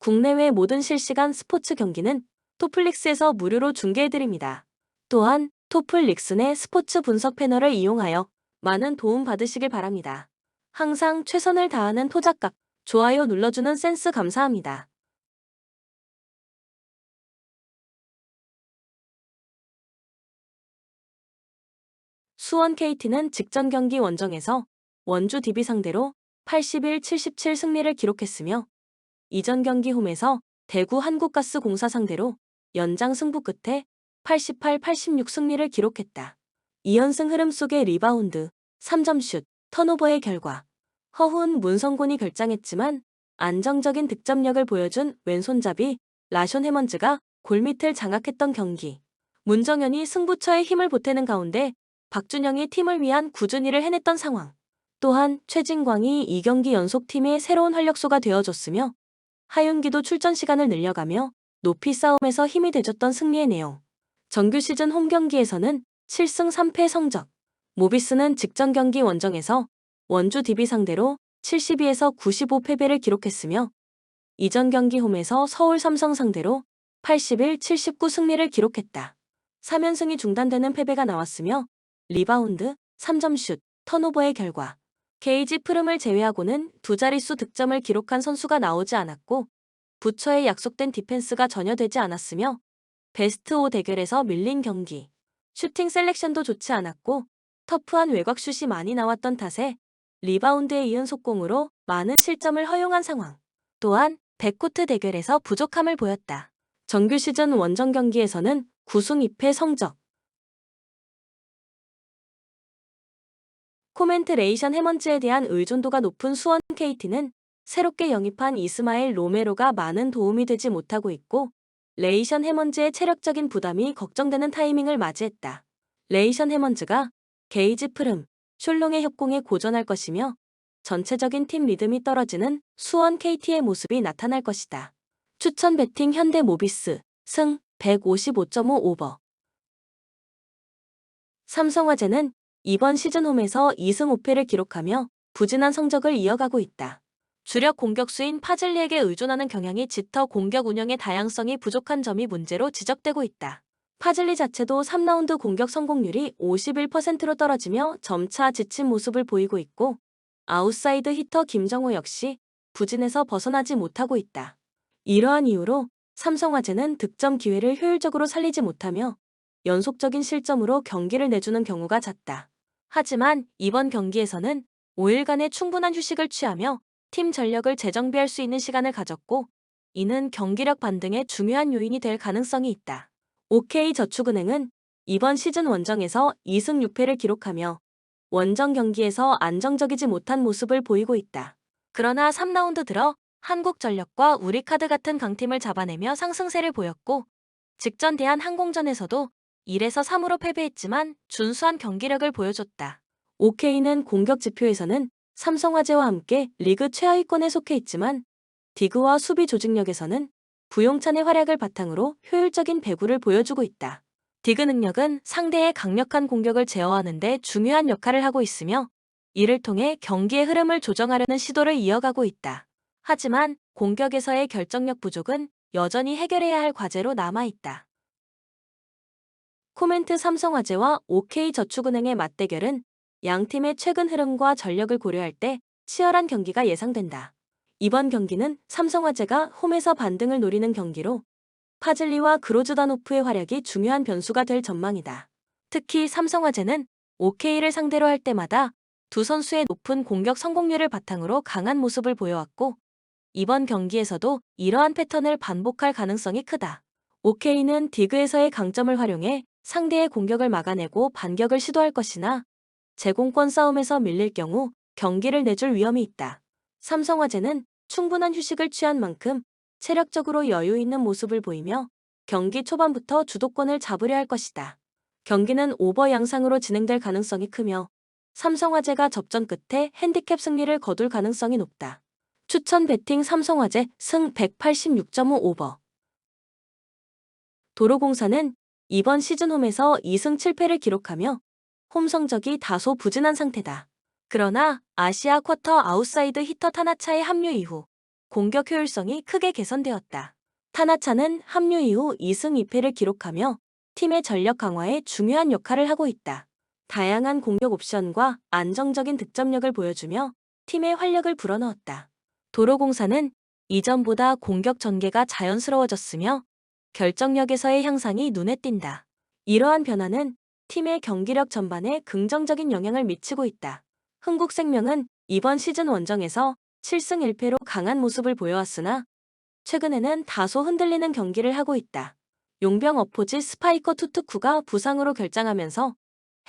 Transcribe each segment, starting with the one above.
국내외 모든 실시간 스포츠 경기는 토플릭스에서 무료로 중계해드립니다. 또한 토플릭스 내 스포츠 분석 패널을 이용하여 많은 도움 받으시길 바랍니다. 항상 최선을 다하는 토작각, 좋아요 눌러주는 센스 감사합니다. 수원 KT는 직전 경기 원정에서 원주 DB 상대로 81-77 승리를 기록했으며 이전 경기 홈에서 대구 한국가스공사 상대로 연장 승부 끝에 88-86 승리를 기록했다. 2연승 흐름 속의 리바운드, 3점슛, 턴오버의 결과 허훈 문성곤이 결장했지만 안정적인 득점력을 보여준 왼손잡이 라숀 해먼즈가 골밑을 장악했던 경기. 문정현이 승부처에 힘을 보태는 가운데 박준영이 팀을 위한 꾸준히를 해냈던 상황. 또한 최진광이 2경기 연속 팀의 새로운 활력소가 되어줬으며 하윤기도 출전 시간을 늘려가며 높이 싸움에서 힘이 돼줬던 승리의 내용. 정규 시즌 홈 경기에서는 7승 3패 성적. 모비스는 직전 경기 원정에서 원주 DB 상대로 72에서 95 패배를 기록했으며 이전 경기 홈에서 서울 삼성 상대로 81-79 승리를 기록했다. 3연승이 중단되는 패배가 나왔으며 리바운드, 3점슛, 턴오버의 결과 KG 프름을 제외하고는 두 자릿수 득점을 기록한 선수가 나오지 않았고 부처의 약속된 디펜스가 전혀 되지 않았으며 베스트 5 대결에서 밀린 경기. 슈팅 셀렉션도 좋지 않았고 터프한 외곽슛이 많이 나왔던 탓에 리바운드에 이은 속공으로 많은 실점을 허용한 상황. 또한 백코트 대결에서 부족함을 보였다. 정규 시즌 원정 경기에서는 9승 2패 성적. 코멘트 레이션 해먼즈에 대한 의존도가 높은 수원 KT는 새롭게 영입한 이스마엘 로메로가 많은 도움이 되지 못하고 있고 레이션 해먼즈의 체력적인 부담이 걱정되는 타이밍을 맞이했다. 레이션 해먼즈가 게이지 프름, 숄롱의 협공에 고전할 것이며 전체적인 팀 리듬이 떨어지는 수원 KT의 모습이 나타날 것이다. 추천 배팅 현대 모비스, 승 155.5 오버. 삼성화재는 이번 시즌 홈에서 2승 5패를 기록하며 부진한 성적을 이어가고 있다. 주력 공격수인 파즐리에게 의존하는 경향이 짙어 공격 운영의 다양성이 부족한 점이 문제로 지적되고 있다. 파즐리 자체도 3라운드 공격 성공률이 51%로 떨어지며 점차 지친 모습을 보이고 있고 아웃사이드 히터 김정호 역시 부진에서 벗어나지 못하고 있다. 이러한 이유로 삼성화재는 득점 기회를 효율적으로 살리지 못하며 연속적인 실점으로 경기를 내주는 경우가 잦다. 하지만 이번 경기에서는 5일간의 충분한 휴식을 취하며 팀 전력을 재정비할 수 있는 시간을 가졌고 이는 경기력 반등의 중요한 요인이 될 가능성이 있다. OK저축은행은 이번 시즌 원정에서 2승 6패를 기록하며 원정 경기에서 안정적이지 못한 모습을 보이고 있다. 그러나 3라운드 들어 한국전력과 우리카드 같은 강팀을 잡아내며 상승세를 보였고 직전 대한항공전에서도 1에서 3으로 패배했지만 준수한 경기력을 보여줬다. OK는 공격 지표에서는 삼성화재와 함께 리그 최하위권에 속해 있지만 디그와 수비 조직력에서는 부용찬의 활약을 바탕으로 효율적인 배구를 보여주고 있다. 디그 능력은 상대의 강력한 공격을 제어하는 데 중요한 역할을 하고 있으며 이를 통해 경기의 흐름을 조정하려는 시도를 이어가고 있다. 하지만 공격에서의 결정력 부족은 여전히 해결해야 할 과제로 남아있다. 코멘트 삼성화재와 OK저축은행의 맞대결은 양팀의 최근 흐름과 전력을 고려할 때 치열한 경기가 예상된다. 이번 경기는 삼성화재가 홈에서 반등을 노리는 경기로 파즐리와 그로즈다노프의 활약이 중요한 변수가 될 전망이다. 특히 삼성화재는 OK를 상대로 할 때마다 두 선수의 높은 공격 성공률을 바탕으로 강한 모습을 보여왔고 이번 경기에서도 이러한 패턴을 반복할 가능성이 크다. OK는 디그에서의 강점을 활용해 상대의 공격을 막아내고 반격을 시도할 것이나 제공권 싸움에서 밀릴 경우 경기를 내줄 위험이 있다. 삼성화재는 충분한 휴식을 취한 만큼 체력적으로 여유 있는 모습을 보이며 경기 초반부터 주도권을 잡으려 할 것이다. 경기는 오버 양상으로 진행될 가능성이 크며 삼성화재가 접전 끝에 핸디캡 승리를 거둘 가능성이 높다. 추천 배팅 삼성화재 승 186.5 오버. 도로공사는 이번 시즌 홈에서 2승 7패를 기록하며 홈 성적이 다소 부진한 상태다. 그러나 아시아 쿼터 아웃사이드 히터 타나차의 합류 이후 공격 효율성이 크게 개선되었다. 타나차는 합류 이후 2승 2패를 기록하며 팀의 전력 강화에 중요한 역할을 하고 있다. 다양한 공격 옵션과 안정적인 득점력을 보여주며 팀의 활력을 불어넣었다. 도로공사는 이전보다 공격 전개가 자연스러워졌으며 결정력에서의 향상이 눈에 띈다. 이러한 변화는 팀의 경기력 전반에 긍정적인 영향을 미치고 있다. 흥국생명은 이번 시즌 원정에서 7승 1패로 강한 모습을 보여왔으나 최근에는 다소 흔들리는 경기를 하고 있다. 용병 어포지 스파이커 투투쿠가 부상으로 결장하면서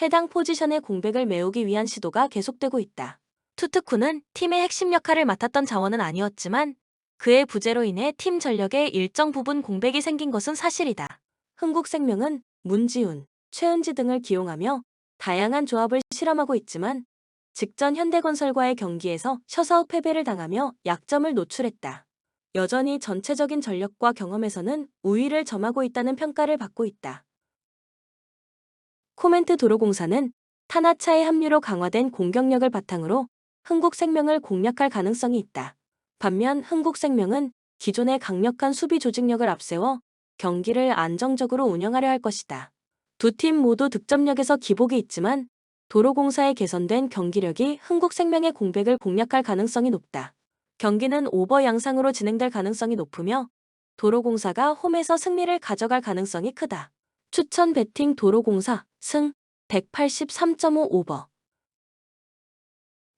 해당 포지션의 공백을 메우기 위한 시도가 계속되고 있다. 투투쿠는 팀의 핵심 역할을 맡았던 자원은 아니었지만 그의 부재로 인해 팀 전력에 일정 부분 공백이 생긴 것은 사실이다. 흥국생명은 문지훈, 최은지 등을 기용하며 다양한 조합을 실험하고 있지만 직전 현대건설과의 경기에서 셔사웃 패배를 당하며 약점을 노출했다. 여전히 전체적인 전력과 경험에서는 우위를 점하고 있다는 평가를 받고 있다. 코멘트 도로공사는 타나차의 합류로 강화된 공격력을 바탕으로 흥국생명을 공략할 가능성이 있다. 반면 흥국생명은 기존의 강력한 수비 조직력을 앞세워 경기를 안정적으로 운영하려 할 것이다. 두 팀 모두 득점력에서 기복이 있지만 도로공사의 개선된 경기력이 흥국생명의 공백을 공략할 가능성이 높다. 경기는 오버 양상으로 진행될 가능성이 높으며 도로공사가 홈에서 승리를 가져갈 가능성이 크다. 추천 배팅 도로공사 승 183.5 오버.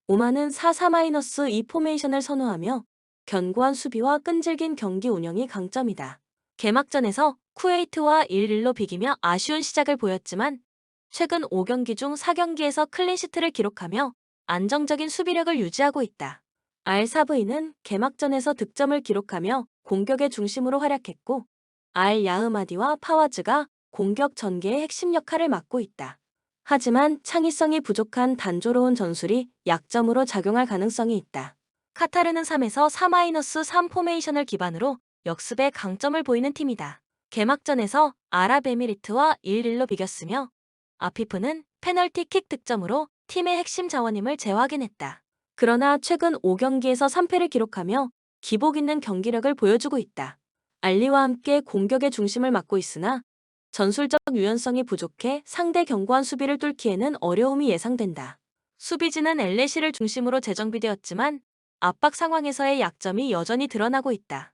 오마는 4-4-2 포메이션을 선호하며 견고한 수비와 끈질긴 경기 운영이 강점이다. 개막전에서 쿠웨이트와 1-1로 비기며 아쉬운 시작을 보였지만 최근 5경기 중 4경기에서 클린시트를 기록하며 안정적인 수비력을 유지하고 있다. 알사브이는 개막전에서 득점을 기록하며 공격의 중심으로 활약했고 야흐마디와 파와즈가 공격 전개의 핵심 역할을 맡고 있다. 하지만 창의성이 부족한 단조로운 전술이 약점으로 작용할 가능성이 있다. 카타르는 3에서 4-3 포메이션을 기반으로 역습에 강점을 보이는 팀이다. 개막전에서 아랍에미리트와 1-1로 비겼으며 아피프는 페널티킥 득점으로 팀의 핵심 자원임을 재확인했다. 그러나 최근 5경기에서 3패를 기록하며 기복 있는 경기력을 보여주고 있다. 알리와 함께 공격의 중심을 맡고 있으나 전술적 유연성이 부족해 상대 견고한 수비를 뚫기에는 어려움이 예상된다. 수비진은 엘레시를 중심으로 재정비되었지만 압박 상황에서의 약점이 여전히 드러나고 있다.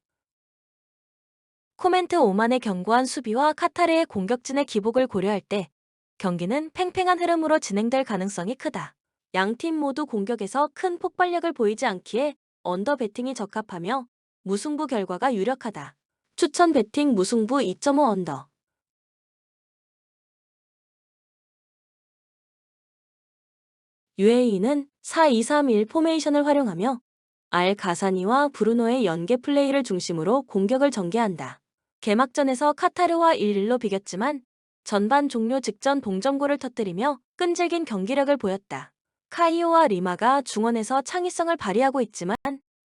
코멘트 오만의 견고한 수비와 카타르의 공격진의 기복을 고려할 때 경기는 팽팽한 흐름으로 진행될 가능성이 크다. 양팀 모두 공격에서 큰 폭발력을 보이지 않기에 언더 배팅이 적합하며 무승부 결과가 유력하다. 추천 배팅 무승부 2.5 언더. UAE는 4-2-3-1 포메이션을 활용하며 가사니와 브루노의 연계 플레이를 중심으로 공격을 전개한다. 개막전에서 카타르와 1-1로 비겼지만 전반 종료 직전 동점골을 터뜨리며 끈질긴 경기력을 보였다. 카이오와 리마가 중원에서 창의성을 발휘하고 있지만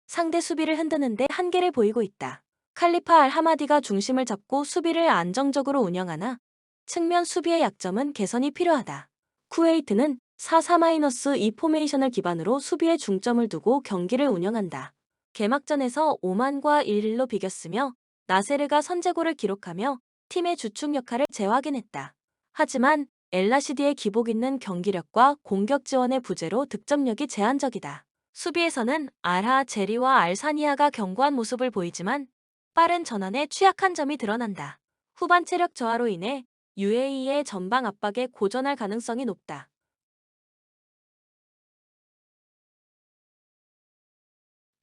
상대 수비를 흔드는데 한계를 보이고 있다. 칼리파 알하마디가 중심을 잡고 수비를 안정적으로 운영하나 측면 수비의 약점은 개선이 필요하다. 쿠웨이트는 4-4-2 포메이션을 기반으로 수비에 중점을 두고 경기를 운영한다. 개막전에서 오만과 1-1로 비겼으며 나세르가 선제골을 기록하며 팀의 주축 역할을 재확인했다. 하지만 엘라시디의 기복 있는 경기력과 공격 지원의 부재로 득점력이 제한적이다. 수비에서는 알하, 제리와 알사니아가 견고한 모습을 보이지만 빠른 전환에 취약한 점이 드러난다. 후반 체력 저하로 인해 UAE의 전방 압박에 고전할 가능성이 높다.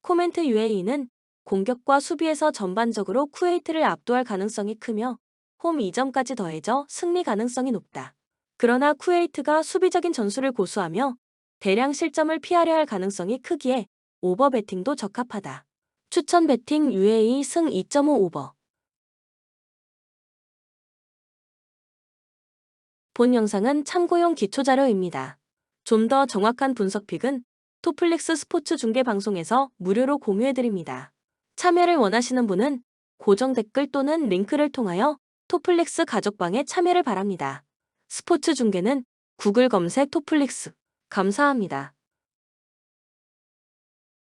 코멘트 UAE는 공격과 수비에서 전반적으로 쿠웨이트를 압도할 가능성이 크며 홈 2점까지 더해져 승리 가능성이 높다. 그러나 쿠웨이트가 수비적인 전술을 고수하며 대량 실점을 피하려 할 가능성이 크기에 오버 배팅도 적합하다. 추천 배팅 UAE 승 2.5 오버. 본 영상은 참고용 기초자료입니다. 좀 더 정확한 분석픽은 토플릭스 스포츠 중계 방송에서 무료로 공유해드립니다. 참여를 원하시는 분은 고정 댓글 또는 링크를 통하여 토플릭스 가족방에 참여를 바랍니다. 스포츠 중계는 구글 검색 토플릭스. 감사합니다.